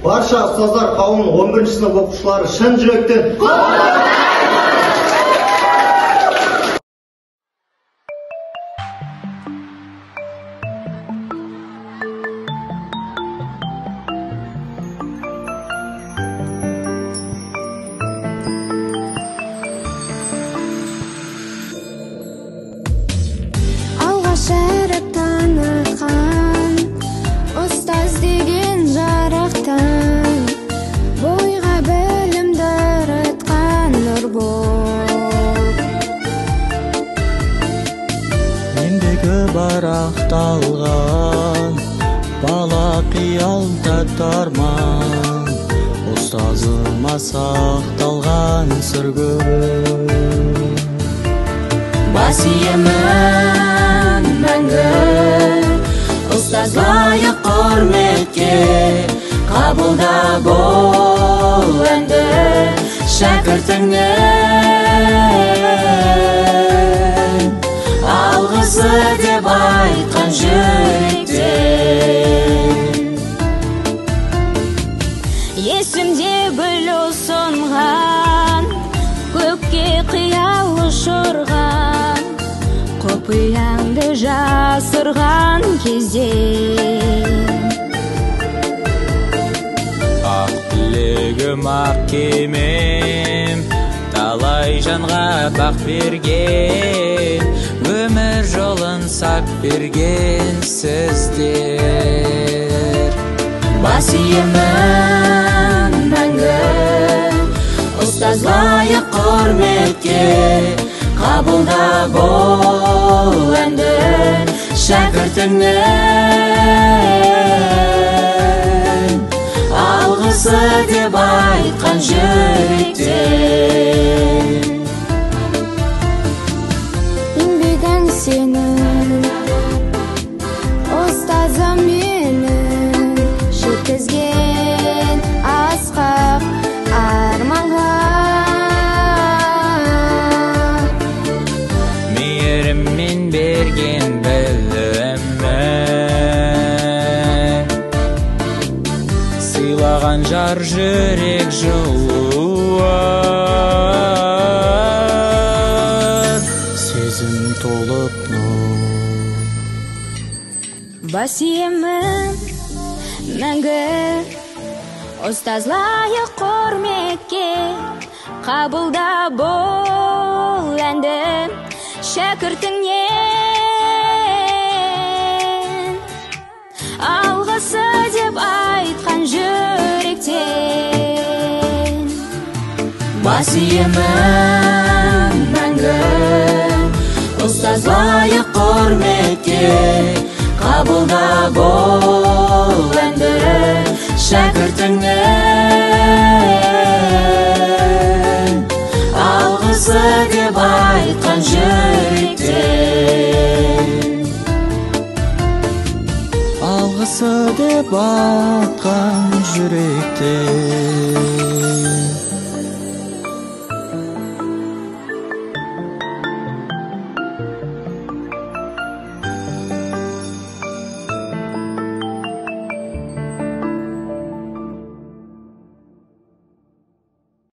Barша ұстаздар қауымының 11 сынып оқушылары шын жүректен Шәріп танытқан ұстаз деген жарықтан бойға білімді дарытқан нұр болып ендігі барақталған бала қиялда тарман ұстазыма сақталған сүргін бас иемін мәңгі ұстаз лайық құрметке қабылда бол енді шәкіртіңнен алғысы деп айтқан жүректен есімде гүл ұсынған көкке қиял ұшырған құпияңды жасырған кезде ақ тілегім ақ кемем талай жанға бақ берген өмір жолын сақ берген сіздер бас иемін мәңгі ұстаз лайық құрметке қабылда бол енді шәкіртіңнен алғысы деп айтқан жүректен еңбегің сенің ұстазым менің жеткізген асқақ арманға мейіріммен берген білімі сыйлаған жар жүрек жылуы сезім толып нұр бас иемін мәңгі ұстаз лайық құрметке қабылда бол енді шәкіртіңнен алғысы деп айтқан жүректен бас иемін мәңгі ұстаз лайық құрметке қабылда бол енді шәкіртіңнен алғысы деп айтқан жүректен алғысы деп айтқан жүректен